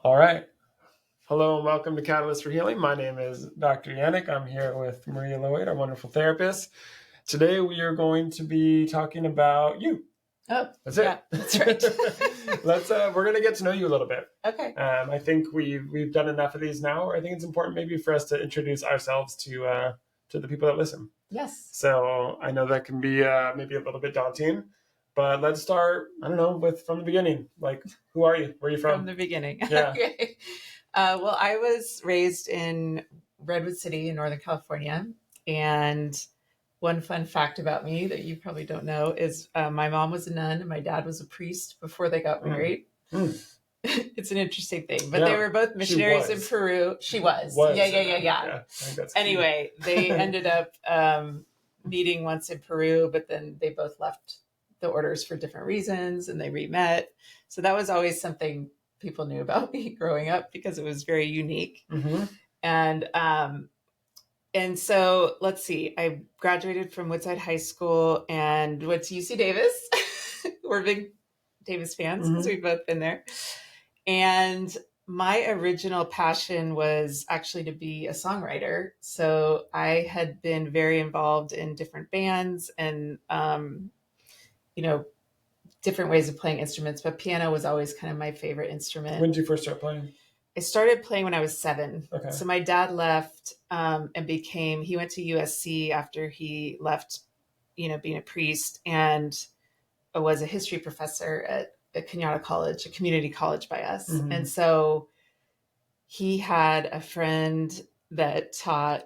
All right. Hello and welcome to Catalyst for Healing. My name is Dr. Yannick. I'm here with Maria Lloyd, our wonderful therapist. Today we are going to be talking about you. Oh, That's it. Yeah, that's right. We're going to get to know you a little bit. Okay. I think we've done enough of these now. I think it's important maybe for us to introduce ourselves to the people that listen. Yes. So I know that can be maybe a little bit daunting, but let's start, from the beginning. Like, who are you? Where are you from? From the beginning. Yeah. Okay. Well, I was raised in Redwood City in Northern California. And one fun fact about me that you probably don't know is my mom was a nun and my dad was a priest before they got married. It's an interesting thing, but they were both missionaries in Peru. She was. Yeah. Anyway, they ended up meeting once in Peru, but then they both left the orders for different reasons and they re-met. So that was always something people knew about me growing up because it was very unique. Mm-hmm. And so let's see, I graduated from Woodside High School and went to UC Davis. We're big Davis fans because we've both been there. And my original passion was actually to be a songwriter. So I had been very involved in different bands and, different ways of playing instruments, but piano was always kind of my favorite instrument. When did you first start playing? I started playing when I was 7. Okay. So my dad left and he went to USC after he left, being a priest, and was a history professor at Kenyatta College, a community college by us. Mm-hmm. And so he had a friend that taught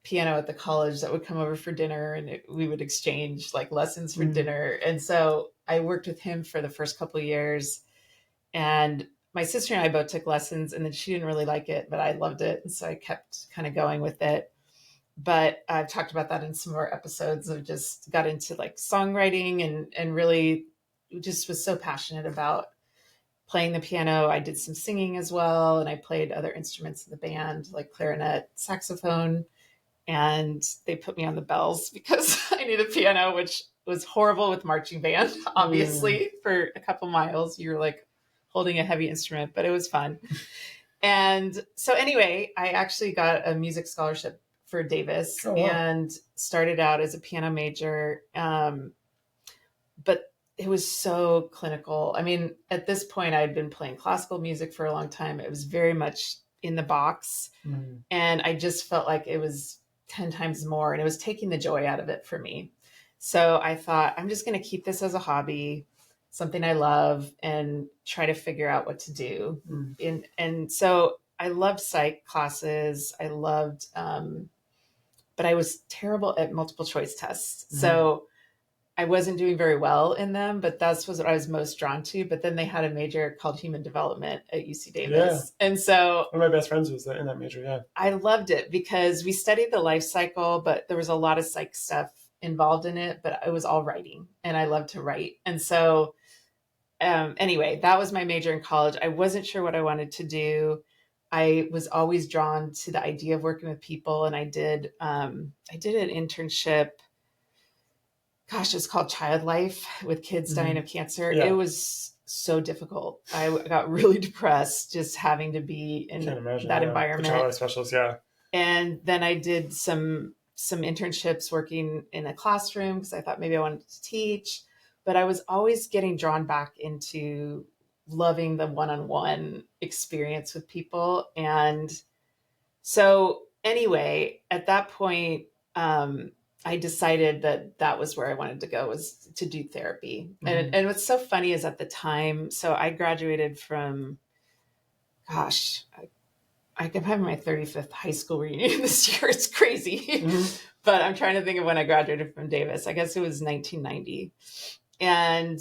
piano at the college that would come over for dinner, and we would exchange like lessons for dinner. And so I worked with him for the first couple of years, and my sister and I both took lessons, and then she didn't really like it, but I loved it. And so I kept kind of going with it. But I've talked about that in some more episodes of just got into like songwriting and really just was so passionate about playing the piano. I did some singing as well. And I played other instruments in the band, like clarinet, saxophone. And they put me on the bells because I needed a piano, which was horrible with marching band, obviously. For a couple miles, you're like holding a heavy instrument, but it was fun. And so anyway, I actually got a music scholarship for Davis and started out as a piano major. But it was so clinical. I mean, at this point, I had been playing classical music for a long time. It was very much in the box. Mm. And I just felt like it was 10 times more, and it was taking the joy out of it for me. So I thought, I'm just going to keep this as a hobby, something I love, and try to figure out what to do. Mm. And so I loved psych classes. I loved, but I was terrible at multiple choice tests. Mm. So I wasn't doing very well in them, but that's what I was most drawn to. But then they had a major called human development at UC Davis. Yeah. And so one of my best friends was in that major. Yeah. I loved it because we studied the life cycle, but there was a lot of psych stuff involved in it, but it was all writing, and I love to write. And so anyway, that was my major in college. I wasn't sure what I wanted to do. I was always drawn to the idea of working with people. And I did an internship. Gosh, it's called Child Life with kids dying of cancer. Yeah. It was so difficult. I got really depressed just having to be in that environment. Child life specialist, yeah. And then I did some internships working in a classroom because I thought maybe I wanted to teach. But I was always getting drawn back into loving the one-on-one experience with people. And so anyway, at that point, I decided that was where I wanted to go, was to do therapy. Mm-hmm. And what's so funny is at the time, so I graduated from, I'm having my 35th high school reunion this year. It's crazy. Mm-hmm. But I'm trying to think of when I graduated from Davis. I guess it was 1990. And,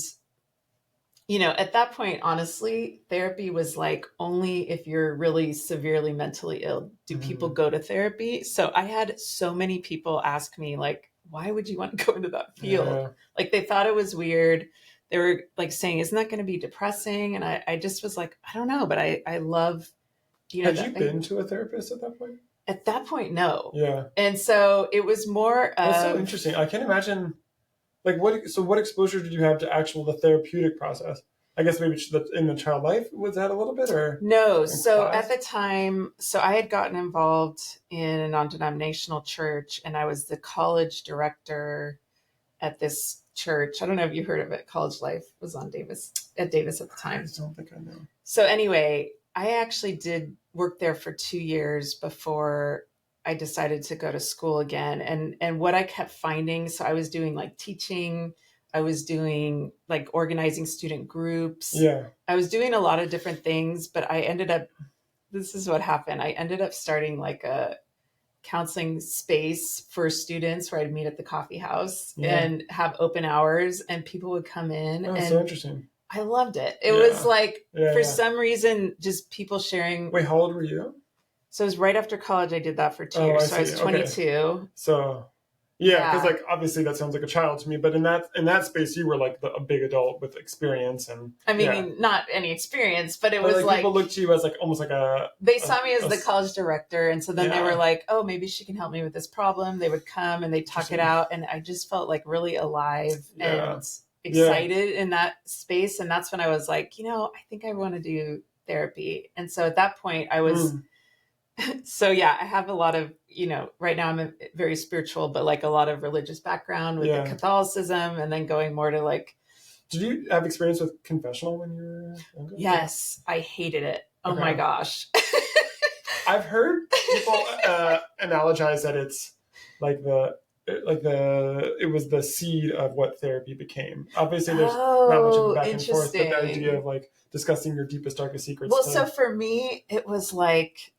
at that point, honestly, therapy was like only if you're really severely mentally ill do people go to therapy. So I had so many people ask me, like, why would you want to go into that field? Yeah. Like, they thought it was weird. They were like saying, isn't that going to be depressing? And I just was like, I don't know, but I love, Had you been to a therapist at that point? At that point, no. Yeah. And so it was more That's so interesting. I can't imagine, like, what exposure did you have to the therapeutic process? I guess maybe in the child life, was that a little bit or No. in So at class? the time, so I had gotten involved in a non-denominational church, and I was the college director at this church. I don't know if you heard of it. College Life was on Davis at the I time. don't think I know. So anyway, I actually did work there for 2 years before I decided to go to school again. And what I kept finding, so I was doing like teaching, I was doing like organizing student groups. Yeah. I was doing a lot of different things, but I ended up, this is what happened. I ended up starting like a counseling space for students where I'd meet at the coffee house Yeah. and have open hours, and people would come in. Oh, so And interesting. I loved it. It was Yeah. like, Yeah, for yeah. some reason, just people sharing. Wait, how old were you? So it was right after college. I did that for 2 Oh, I years. So I see. was Okay. 22. So, yeah, because Yeah. like obviously that sounds like a child to me, but in that space you were like a big adult with experience and I mean, yeah. not any experience, but it But was like people look to you as like almost like they saw me as the college director. And so then they were yeah. like, oh, maybe she can help me with this problem. They would come and they'd talk it out. And I just felt like really alive Yeah. and excited in that space. And that's when I was like, I think I want to do therapy. And so at that point I was, so yeah, I have a lot of, right now I'm very spiritual, but like a lot of religious background with the Catholicism, and then going more to like. Did you have experience with confessional when you were younger? Yes, I hated it. Oh my gosh. I've heard people analogize that it's like it was the seed of what therapy became. Obviously there's not much of a back and forth, but the idea of like discussing your deepest, darkest secrets. Well, so for me, it was like,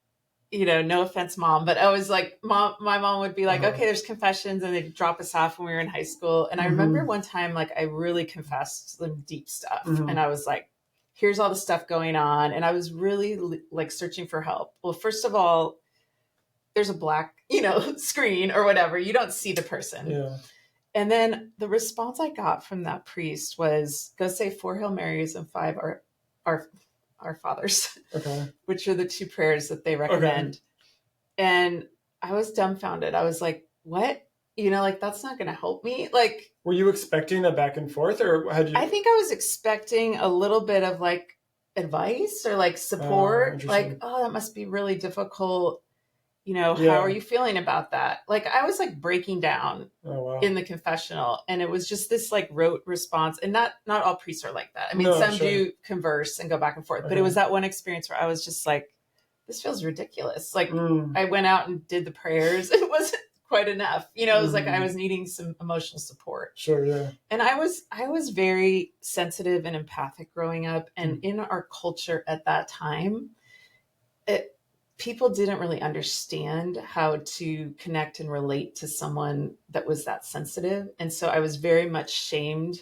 no offense, Mom, but I was like, my mom would be like, okay, there's confessions, and they'd drop us off when we were in high school. And I remember one time, like, I really confessed some deep stuff. And I was like, here's all the stuff going on. And I was really like searching for help. Well, first of all, there's a black, screen or whatever. You don't see the person. Yeah. And then the response I got from that priest was, go say 4 Hail Marys and 5 Our Fathers, which are the 2 prayers that they recommend. And I was dumbfounded. I was like, what? Like, that's not going to help me. Like, were you expecting a back and forth, or had you? I think I was expecting a little bit of like advice or like support. Like, oh, that must be really difficult. How are you feeling about that? Like, I was like breaking down in the confessional, and it was just this like rote response. And not all priests are like that. I mean, some do converse and go back and forth, but it was that one experience where I was just like, this feels ridiculous. Like, I went out and did the prayers. It wasn't quite enough. It was like I was needing some emotional support. Sure, yeah. And I was very sensitive and empathic growing up. And in our culture at that time, people didn't really understand how to connect and relate to someone that was that sensitive. And so I was very much shamed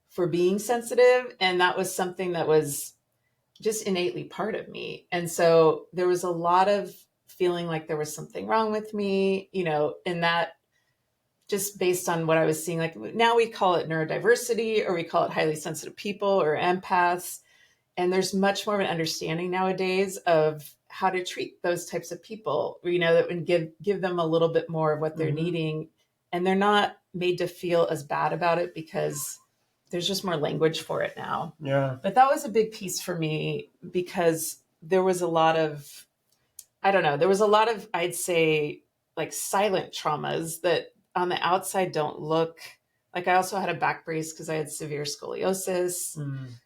for being sensitive. And that was something that was just innately part of me. And so there was a lot of feeling like there was something wrong with me, in that, just based on what I was seeing. Like, now we call it neurodiversity, or we call it highly sensitive people or empaths. And there's much more of an understanding nowadays of how to treat those types of people, that would give them a little bit more of what they're needing. And they're not made to feel as bad about it because there's just more language for it now. Yeah. But that was a big piece for me, because there was a lot of, I'd say, like, silent traumas that on the outside don't look like. I also had a back brace because I had severe scoliosis.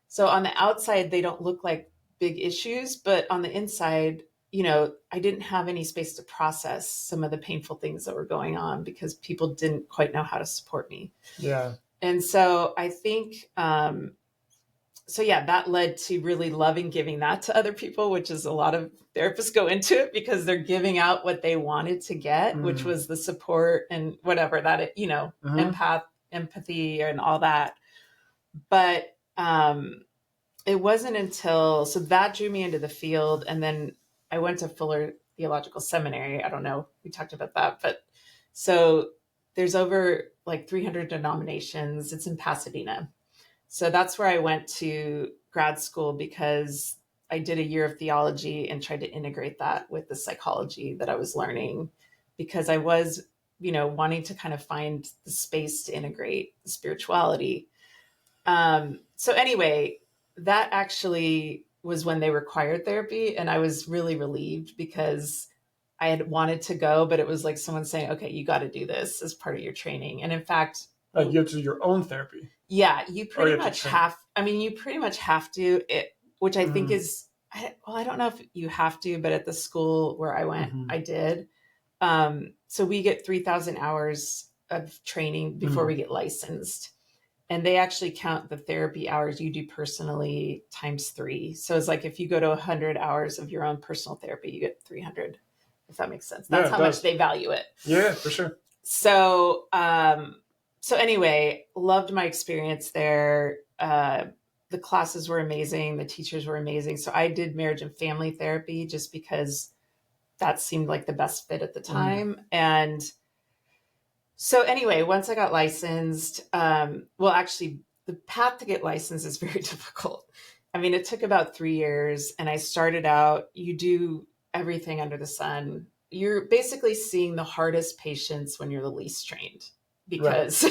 So on the outside, they don't look like big issues, but on the inside, I didn't have any space to process some of the painful things that were going on because people didn't quite know how to support me. Yeah. And so I think, that led to really loving giving that to other people, which is a lot of therapists go into it because they're giving out what they wanted to get, which was the support and whatever that, empathy and all that. But it wasn't until, so that drew me into the field. And then I went to Fuller Theological Seminary. I don't know, we talked about that, but so there's over like 300 denominations. It's in Pasadena. So that's where I went to grad school, because I did a year of theology and tried to integrate that with the psychology that I was learning, because I was, wanting to kind of find the space to integrate spirituality. So anyway, that actually was when they required therapy. And I was really relieved because I had wanted to go, but it was like someone saying, okay, you got to do this as part of your training. And in fact, you have to do your own therapy. Yeah, you pretty much have. I mean, you pretty much have to. Which I think is, I don't know if you have to, but at the school where I went, I did. So we get 3,000 hours of training before we get licensed, and they actually count the therapy hours you do personally times 3. So it's like if you go to 100 hours of your own personal therapy, you get 300. If that makes sense. That's how much they value it. Yeah, for sure. So, so anyway, loved my experience there. The classes were amazing. The teachers were amazing. So I did marriage and family therapy just because that seemed like the best fit at the time. And so anyway, once I got licensed, well, actually the path to get licensed is very difficult. I mean, it took about 3 years, and I started out, you do everything under the sun. You're basically seeing the hardest patients when you're the least trained because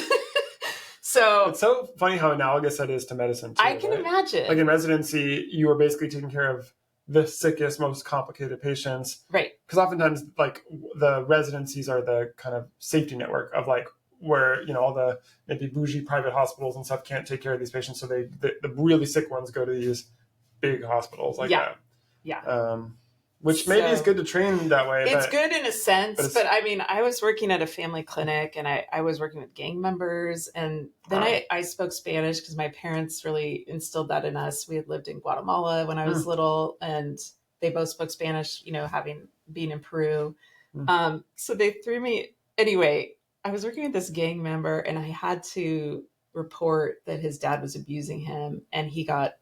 so it's so funny how analogous that is to medicine too, I can imagine. Like in residency, you are basically taking care of the sickest, most complicated patients. Right. Because oftentimes like the residencies are the kind of safety network of like where, all the maybe bougie private hospitals and stuff can't take care of these patients. So the really sick ones go to these big hospitals like that. Yeah. Which maybe is good to train that way. It's good in a sense, but I mean, I was working at a family clinic, and I was working with gang members, and then I spoke Spanish because my parents really instilled that in us. We had lived in Guatemala when I was little, and they both spoke Spanish, having been in Peru. So they threw me, anyway, I was working with this gang member, and I had to report that his dad was abusing him, and he got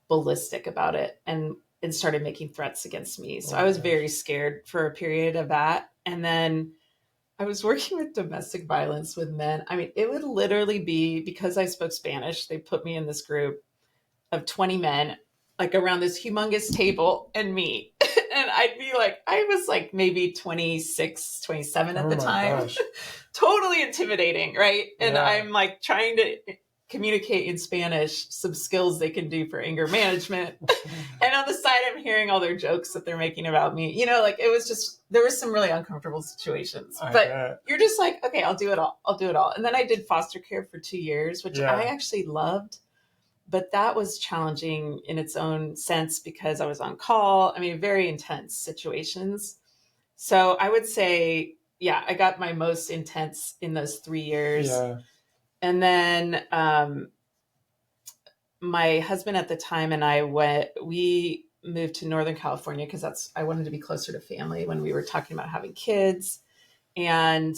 ballistic about it and started making threats against me. So I was very scared for a period of that. And then I was working with domestic violence with men. I mean, it would literally be, because I spoke Spanish, they put me in this group of 20 men, like around this humongous table and me. And I'd be like, I was like maybe 26, 27 at the time. Totally intimidating, right? And I'm like trying to communicate in Spanish some skills they can do for anger management. And on the side, I'm hearing all their jokes that they're making about me. Like it was just, there were some really uncomfortable situations. But you're just like, okay, I'll do it all. I'll do it all. And then I did foster care for 2 years, which I actually loved. But that was challenging in its own sense because I was on call. I mean, very intense situations. So I would say, I got my most intense in those 3 years. Yeah. And then my husband at the time and we moved to Northern California because I wanted to be closer to family when we were talking about having kids. And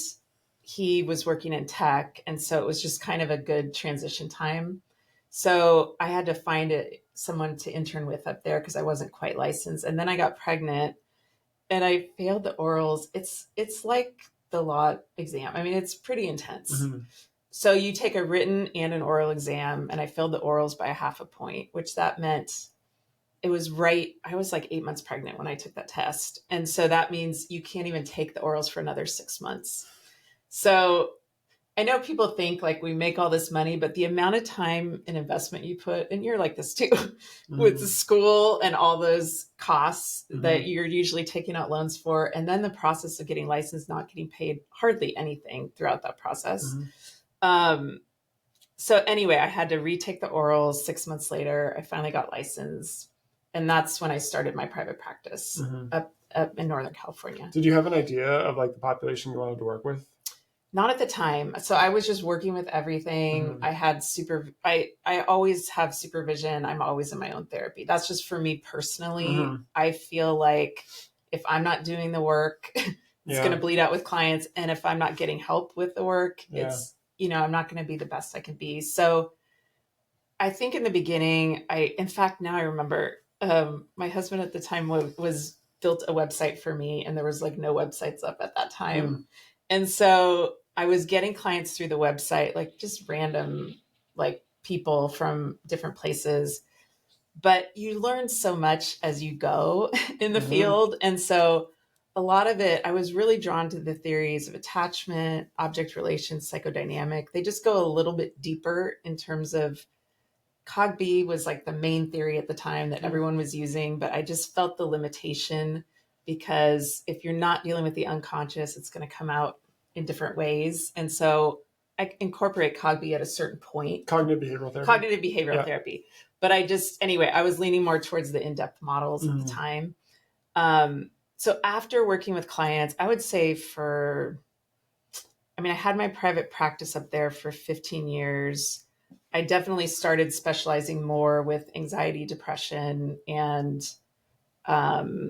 he was working in tech. And so it was just kind of a good transition time. So I had to find someone to intern with up there because I wasn't quite licensed. And then I got pregnant and I failed the orals. It's like the law exam. I mean, it's pretty intense. Mm-hmm. So you take a written and an oral exam, and I failed the orals by 0.5 point, which that meant I was like 8 months pregnant when I took that test. And so that means you can't even take the orals for another 6 months. So I know people think like we make all this money, but the amount of time and investment you put, and you're like this too, with the school and all those costs that you're usually taking out loans for, and then the process of getting licensed, not getting paid hardly anything throughout that process. So anyway, I had to retake the orals 6 months later. I finally got licensed. And that's when I started my private practice up in Northern California. Did you have an idea of like the population you wanted to work with? Not at the time. So I was just working with everything. I had I always have supervision. I'm always in my own therapy. That's just for me personally. I feel like if I'm not doing the work, it's going to bleed out with clients. And if I'm not getting help with the work, it's, I'm not going to be the best I can be. So I think in the beginning, in fact, now I remember my husband at the time was built a website for me, and there was like no websites up at that time. And so I was getting clients through the website, like just random, like people from different places, but you learn so much as you go in the field. And so a lot of it, I was really drawn to the theories of attachment, object relations, psychodynamic. They just go a little bit deeper in terms of CogB was like the main theory at the time that everyone was using, but I just felt the limitation because if you're not dealing with the unconscious, it's going to come out in different ways. And so I incorporate CogB at a certain point. Cognitive behavioral therapy. Cognitive behavioral therapy. But anyway, I was leaning more towards the in-depth models at the time. So after working with clients, I would say I had my private practice up there for 15 years. I definitely started specializing more with anxiety, depression, and I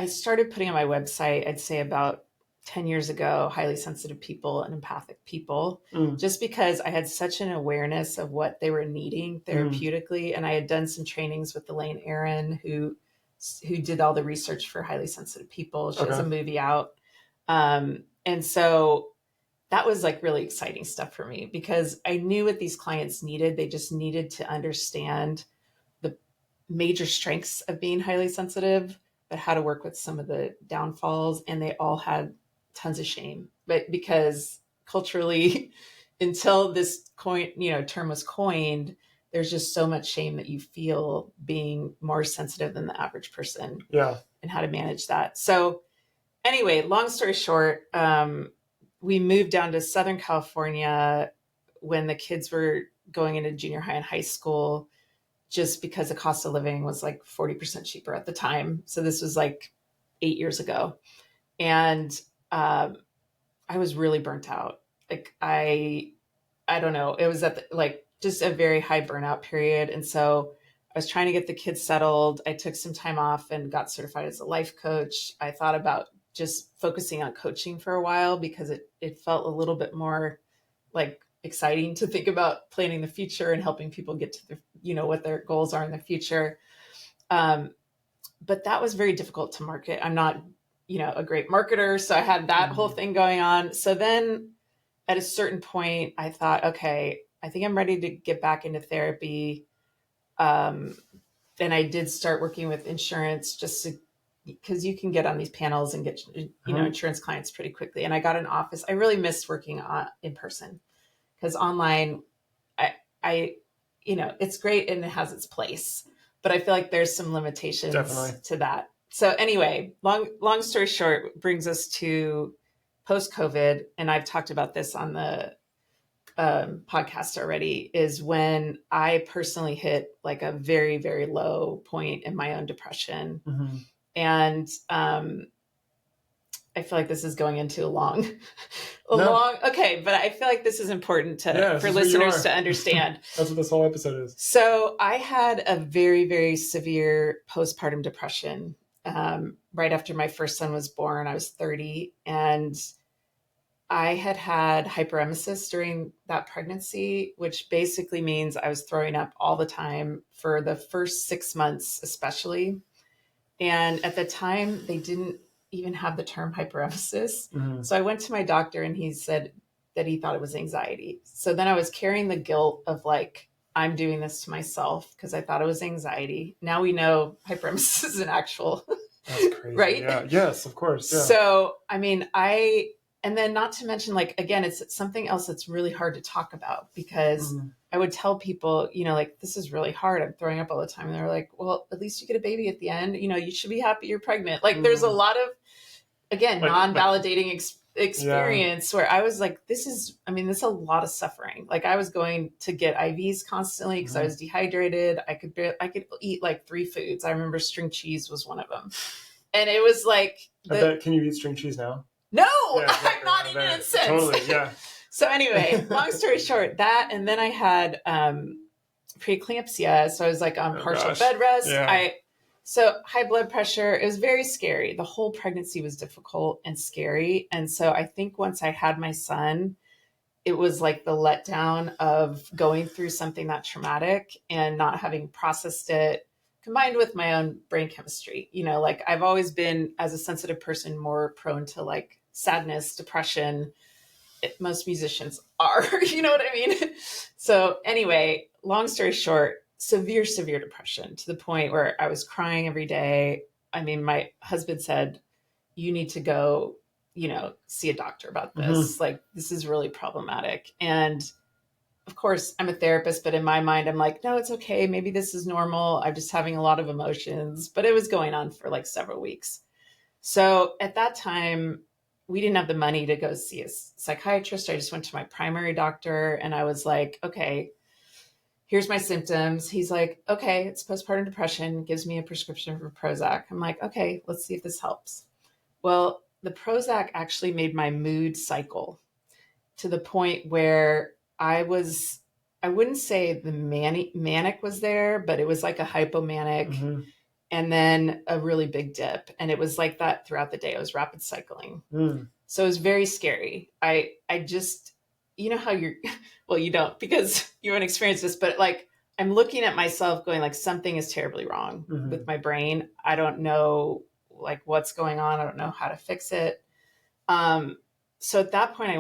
started putting on my website, I'd say about 10 years ago, highly sensitive people and empathic people, just because I had such an awareness of what they were needing therapeutically. And I had done some trainings with Elaine Aron, who did all the research for highly sensitive people. She has a movie out. And so that was like really exciting stuff for me because I knew what these clients needed. They just needed to understand the major strengths of being highly sensitive, but how to work with some of the downfalls. And they all had tons of shame, but because culturally, until this term was coined, there's just so much shame that you feel being more sensitive than the average person. Yeah. And how to manage that. So anyway, long story short, we moved down to Southern California when the kids were going into junior high and high school, just because the cost of living was like 40% cheaper at the time. So this was like 8 years ago. And I was really burnt out. Like, I don't know. It was just a very high burnout period. And so I was trying to get the kids settled. I took some time off and got certified as a life coach. I thought about just focusing on coaching for a while because it felt a little bit more like exciting to think about planning the future and helping people get to what their goals are in the future. But that was very difficult to market. I'm not, a great marketer. So I had that whole thing going on. So then at a certain point I thought, okay, I think I'm ready to get back into therapy. And I did start working with insurance because you can get on these panels and get, insurance clients pretty quickly. And I got an office. I really missed working in person because online, I it's great and it has its place, but I feel like there's some limitations to that. So anyway, long story short, brings us to post-COVID. And I've talked about this on the podcast already, is when I personally hit like a very, very low point in my own depression. And I feel like this is going into a long, okay, but I feel like this is important for listeners to understand. That's what this whole episode is. So I had a very, very severe postpartum depression right after my first son was born. I was 30, and I had hyperemesis during that pregnancy, which basically means I was throwing up all the time for the first 6 months, especially. And at the time, they didn't even have the term hyperemesis. So I went to my doctor and he said that he thought it was anxiety. So then I was carrying the guilt of like, I'm doing this to myself because I thought it was anxiety. Now we know hyperemesis is an actual. That's crazy. Right? Yeah. Yes, of course. Yeah. So, and then not to mention, like, again, it's something else that's really hard to talk about because I would tell people, like, this is really hard. I'm throwing up all the time. And they're like, well, at least you get a baby at the end. You should be happy you're pregnant. Like, there's a lot of, again, non-validating experience where I was like, this is a lot of suffering. Like, I was going to get IVs constantly because I was dehydrated. I could eat like 3 foods. I remember string cheese was one of them. And it was like, can you eat string cheese now? No, yeah, exactly. I'm not eating it since. Totally, yeah. So anyway, long story short, that, and then I had preeclampsia. So I was like on partial bed rest. Yeah. So high blood pressure. It was very scary. The whole pregnancy was difficult and scary. And so I think once I had my son, it was like the letdown of going through something that traumatic and not having processed it, combined with my own brain chemistry. Like I've always been, as a sensitive person, more prone to like sadness, depression. Most musicians are, you know what I mean? So anyway, long story short, severe depression to the point where I was crying every day. My husband said, you need to go, see a doctor about this. Like, this is really problematic. And of course, I'm a therapist, but in my mind, I'm like, no, it's okay. Maybe this is normal. I'm just having a lot of emotions. But it was going on for like several weeks. So at that time, we didn't have the money to go see a psychiatrist. I just went to my primary doctor and I was like, okay, here's my symptoms. He's like, okay, it's postpartum depression, gives me a prescription for Prozac. I'm like, okay, let's see if this helps. Well, the Prozac actually made my mood cycle to the point where I wouldn't say the manic was there, but it was like a hypomanic Mm-hmm. and then a really big dip. And it was like that throughout the day. It was rapid cycling. Mm. So it was very scary. I just, you know how you're, well, you don't because you haven't experienced this, but like I'm looking at myself going like something is terribly wrong Mm-hmm. with my brain. I don't know like what's going on. I don't know how to fix it. So at that point I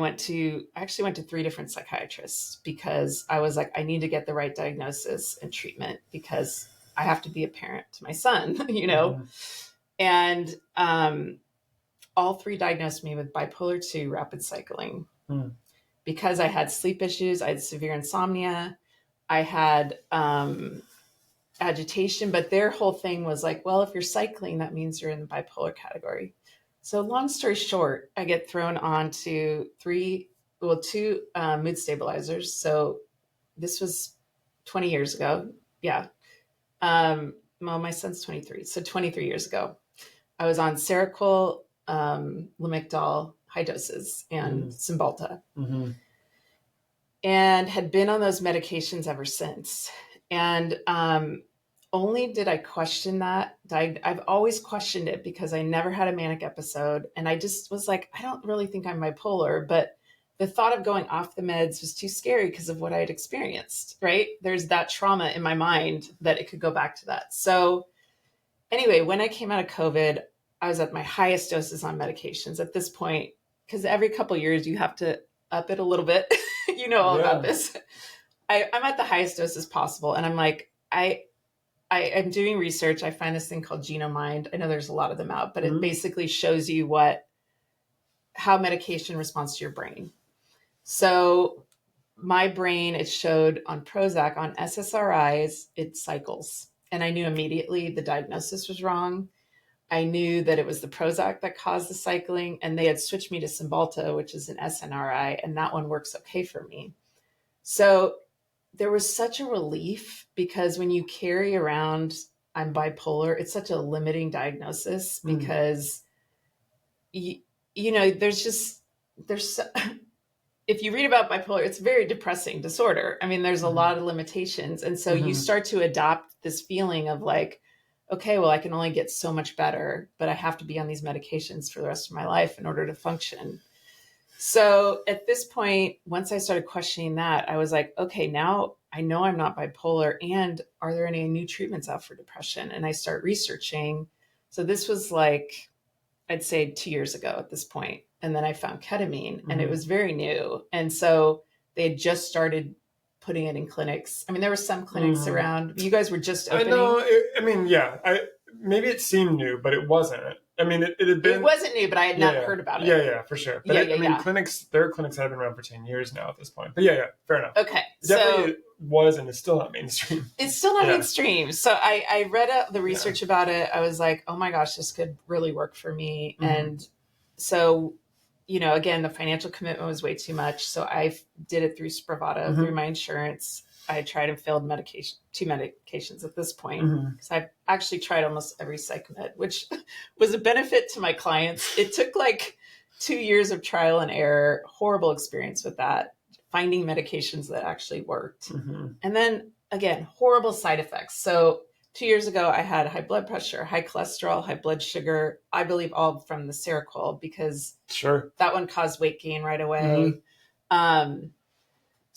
actually went to 3 different psychiatrists because I was like, I need to get the right diagnosis and treatment because I have to be a parent to my son, you know? Mm-hmm. And, all 3 diagnosed me with bipolar 2 rapid cycling because I had sleep issues. I had severe insomnia. I had, agitation, but their whole thing was like, well, if you're cycling, that means you're in the bipolar category. So long story short, I get thrown on to 2 mood stabilizers. So this was 20 years ago. Yeah. Well, my son's 23. So 23 years ago, I was on Seroquel, Lamictal, high doses, and Cymbalta, Mm-hmm. and had been on those medications ever since. And only did I question that. I've always questioned it because I never had a manic episode. And I just was like, I don't really think I'm bipolar. But the thought of going off the meds was too scary because of what I had experienced, right? There's that trauma in my mind that it could go back to that. So anyway, when I came out of COVID, I was at my highest doses on medications at this point, because every couple of years you have to up it a little bit. You know all about this. I'm at the highest doses possible. And I'm like, I am doing research. I find this thing called Genomind. I know there's a lot of them out, but it basically shows you how medication responds to your brain. So my brain, it showed on Prozac, on SSRIs, it cycles. And I knew immediately the diagnosis was wrong. I knew that it was the Prozac that caused the cycling, and they had switched me to Cymbalta, which is an SNRI, and that one works okay for me. So there was such a relief because when you carry around I'm bipolar, it's such a limiting diagnosis because you know there's if you read about bipolar, it's a very depressing disorder. I mean, there's a lot of limitations. And so you start to adopt this feeling of like, okay, well, I can only get so much better, but I have to be on these medications for the rest of my life in order to function. So at this point, once I started questioning that, I was like, okay, now I know I'm not bipolar. And are there any new treatments out for depression? And I start researching. So this was like, I'd say 2 years ago at this point. And then I found ketamine and it was very new. And so they had just started putting it in clinics. I mean, there were some clinics around. You guys were just opening. I know. Maybe it seemed new, but it wasn't. I mean, it had been. It wasn't new, but I had not heard about it. Yeah, for sure. But clinics, there are clinics that have been around for 10 years now at this point. But fair enough. Okay. Definitely was and is still not mainstream. It's still not mainstream. So I read the research about it. I was like, oh my gosh, this could really work for me. And so, you know, again, the financial commitment was way too much. So I did it through Spravato, through my insurance. I tried and failed 2 medications at this point because I've actually tried almost every psych med, which was a benefit to my clients. It took like 2 years of trial and error, horrible experience with that, finding medications that actually worked. And then again, horrible side effects. So 2 years ago, I had high blood pressure, high cholesterol, high blood sugar, I believe all from the Seroquel because that one caused weight gain right away.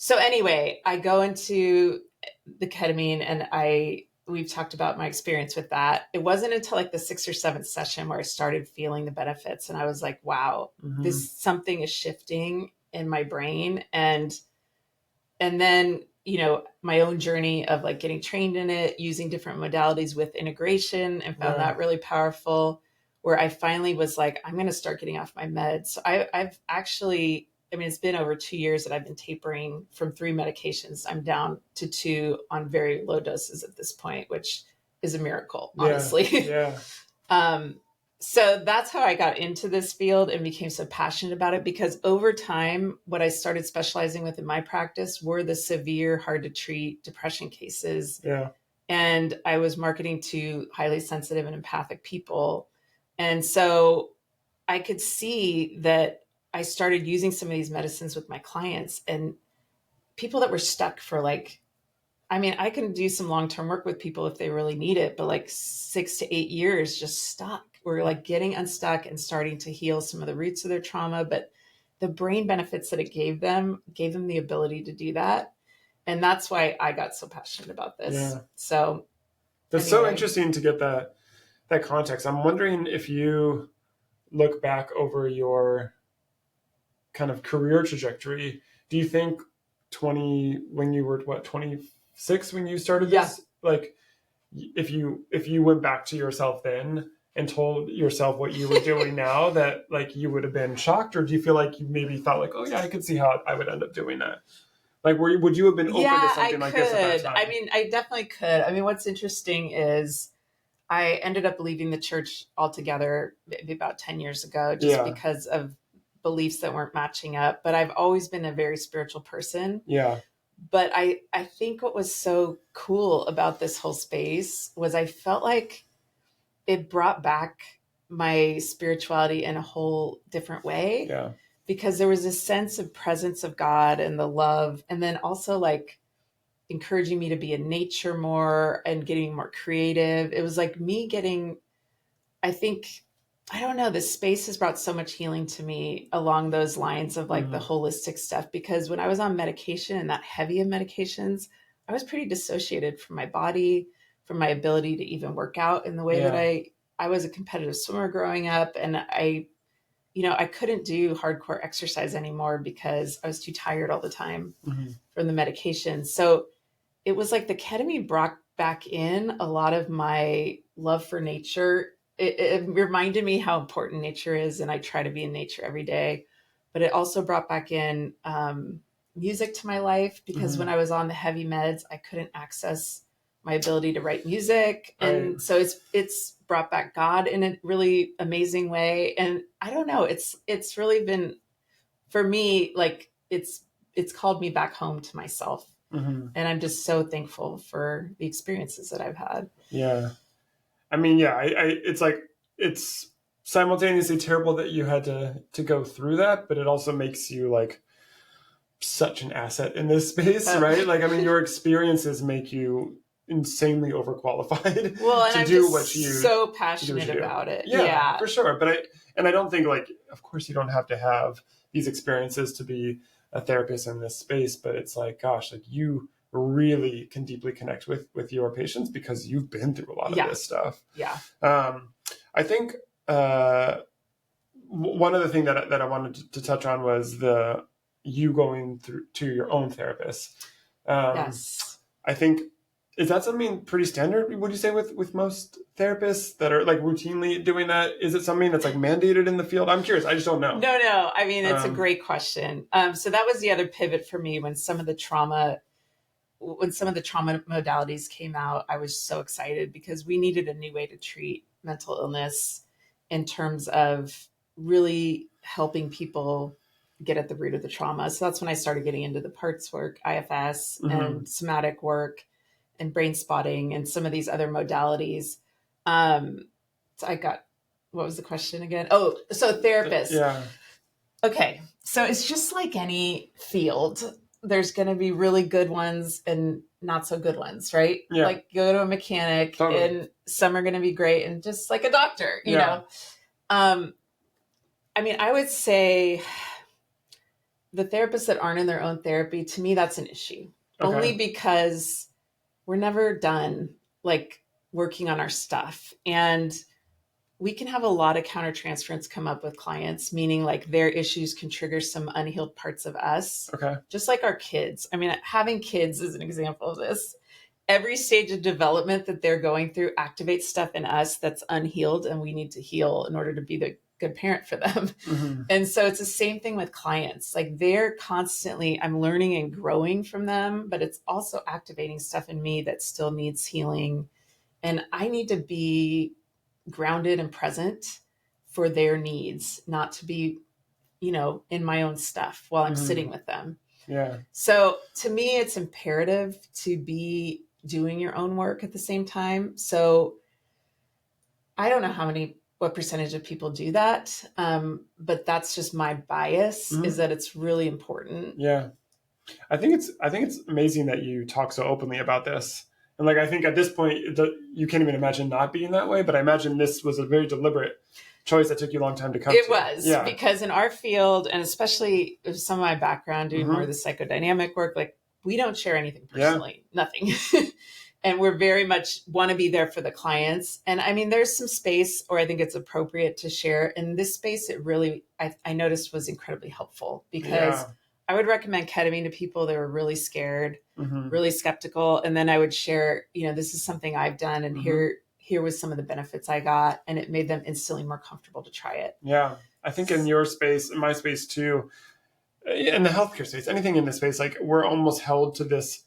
So anyway, I go into the ketamine and we've talked about my experience with that. It wasn't until like the 6th or 7th session where I started feeling the benefits. And I was like, wow, this something is shifting in my brain. And then, you know, my own journey of like getting trained in it, using different modalities with integration and found that really powerful, where I finally was like, I'm going to start getting off my meds. So I've actually I mean, it's been over 2 years that I've been tapering from 3 medications. I'm down to 2 on very low doses at this point, which is a miracle, honestly. Yeah. So that's how I got into this field and became so passionate about it, because over time, what I started specializing with in my practice were the severe, hard to treat depression cases. Yeah. And I was marketing to highly sensitive and empathic people. And so I could see that I started using some of these medicines with my clients, and people that were stuck for like, I mean, I can do some long-term work with people if they really need it, but like 6 to 8 years just stuck. We're like getting unstuck and starting to heal some of the roots of their trauma, but the brain benefits that it gave them the ability to do that. And that's why I got so passionate about this. Yeah. So that's so interesting to get that context. I'm wondering if you look back over your kind of career trajectory, do you think when you were 26 when you started this, like if you went back to yourself then and told yourself what you were doing now, that like you would have been shocked, or do you feel like you maybe thought like, oh yeah, I could see how I would end up doing that? Like, would you have been open to something like this at that time? I mean, I definitely could. I mean, what's interesting is I ended up leaving the church altogether maybe about 10 years ago, just because of beliefs that weren't matching up. But I've always been a very spiritual person. Yeah. But I think what was so cool about this whole space was I felt like it brought back my spirituality in a whole different way. Yeah. Because there was this sense of presence of God and the love, and then also like encouraging me to be in nature more and getting more creative. It was like me getting, I think, I don't know, this space has brought so much healing to me along those lines of like the holistic stuff. Because when I was on medication and that heavy of medications, I was pretty dissociated from my body, from my ability to even work out in the way that I was a competitive swimmer growing up. And I couldn't do hardcore exercise anymore because I was too tired all the time from the medication. So it was like the ketamine brought back in a lot of my love for nature. It reminded me how important nature is, and I try to be in nature every day. But it also brought back in music to my life, because when I was on the heavy meds, I couldn't access my ability to write music. And so it's brought back God in a really amazing way. And I don't know, it's really been, for me, like it's called me back home to myself. And I'm just so thankful for the experiences that I've had. Yeah. I mean, yeah, it's like, it's simultaneously terrible that you had to go through that, but it also makes you like such an asset in this space, right? Like, I mean, your experiences make you insanely overqualified to do what you so passionate about it. Yeah, for sure. But I don't think, like, of course you don't have to have these experiences to be a therapist in this space, but it's like, gosh, like you really can deeply connect with your patients because you've been through a lot of this stuff. Yeah. I think one other thing that I wanted to touch on was you going through to your own therapist. Yes. I think, is that something pretty standard, would you say, with most therapists that are like routinely doing that? Is it something that's like mandated in the field? I'm curious. I just don't know. No. I mean, it's a great question. So that was the other pivot for me when some of the trauma modalities came out. I was so excited because we needed a new way to treat mental illness in terms of really helping people get at the root of the trauma. So that's when I started getting into the parts work, IFS, and somatic work, and brain spotting, and some of these other modalities. So I got, what was the question again? Oh, so therapist. Yeah. Okay. So it's just like any field. There's going to be really good ones and not so good ones, right? Yeah. Like go to a mechanic, and some are going to be great, and just like a doctor, you know? I mean, I would say the therapists that aren't in their own therapy, to me, that's an issue. Okay. Only because we're never done like working on our stuff. And we can have a lot of countertransference come up with clients, meaning like their issues can trigger some unhealed parts of us. Okay. Just like our kids. I mean, having kids is an example of this. Every stage of development that they're going through activates stuff in us that's unhealed, and we need to heal in order to be the good parent for them. Mm-hmm. And so it's the same thing with clients. Like they're constantly, I'm learning and growing from them, but it's also activating stuff in me that still needs healing. And I need to be grounded and present for their needs, not to be, in my own stuff while I'm sitting with them. Yeah. So to me, it's imperative to be doing your own work at the same time. So I don't know what percentage of people do that. But that's just my bias, is that it's really important. Yeah. I think it's amazing that you talk so openly about this. And like, I think at this point, you can't even imagine not being that way, but I imagine this was a very deliberate choice that took you a long time to come to. It was, because in our field, and especially some of my background doing more of the psychodynamic work, like we don't share anything personally, nothing. And we're very much want to be there for the clients. And I mean, there's some space, or I think it's appropriate to share. In this space, it really, I noticed, was incredibly helpful, because I would recommend ketamine to people that were really scared, really skeptical. And then I would share, this is something I've done, and here was some of the benefits I got, and it made them instantly more comfortable to try it. Yeah. I think in your space, in my space too, in the healthcare space, anything in this space, like we're almost held to this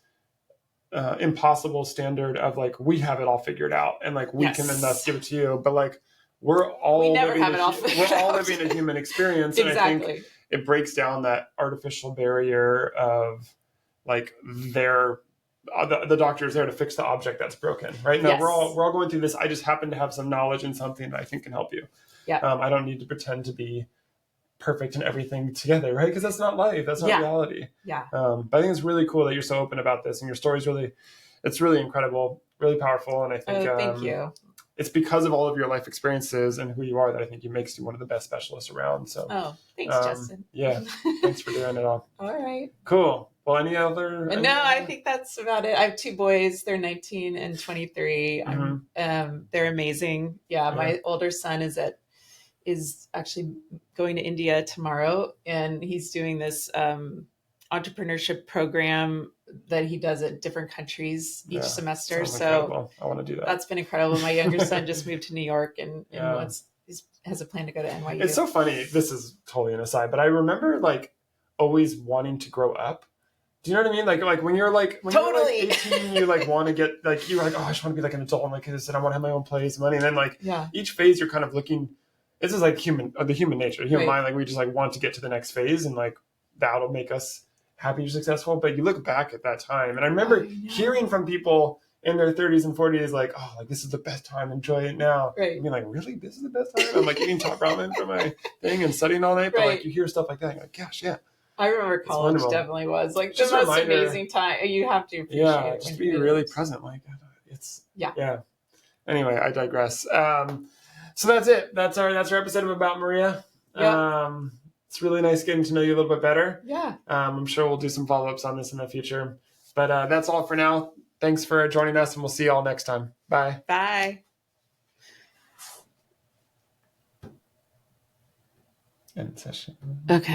impossible standard of like, we have it all figured out, and like we can thus give it to you. But like, we're all living a human experience. And I think it breaks down that artificial barrier of like the doctor is there to fix the object that's broken, right? Now we're all going through this. I just happen to have some knowledge in something that I think can help you. I don't need to pretend to be perfect in everything together, right? Because that's not life. That's not reality. But I think it's really cool that you're so open about this, and your story's it's really incredible, really powerful. And I think thank you. It's because of all of your life experiences and who you are that I think it makes you one of the best specialists around. So, thanks, Justin. Yeah, thanks for doing it all. All right. Cool. Well, any other? I think that's about it. I have 2 boys. They're 19 and 23. They're amazing. My older son is actually going to India tomorrow, and he's doing this entrepreneurship program that he does at different countries each semester. So incredible. I want to do that. That's been incredible. My younger son just moved to New York and has a plan to go to NYU. It's so funny. This is totally an aside, but I remember like always wanting to grow up. Do you know what I mean? Like when you're like, you're like 18, you like want to get like, you're like, oh, I just want to be like an adult like this, and I want to have my own place, money. And then like each phase you're kind of looking, this is like the human nature, the human mind. Like we just like want to get to the next phase, and like that'll make us happy or successful. But you look back at that time, and I remember hearing from people in their 30s and 40s, like, oh, like this is the best time, enjoy it now. I mean, like, really, this is the best time? I'm like eating top ramen for my thing and studying all night, but like you hear stuff like that, and you're like, gosh, I remember college definitely was like just the most amazing time. You have to appreciate it. Just be really present. Like it's Anyway, I digress. So that's it. That's our episode about Maria. It's really nice getting to know you a little bit better. I'm sure we'll do some follow-ups on this in the future. But that's all for now. Thanks for joining us, and we'll see you all next time. Bye. Bye. End session. Okay.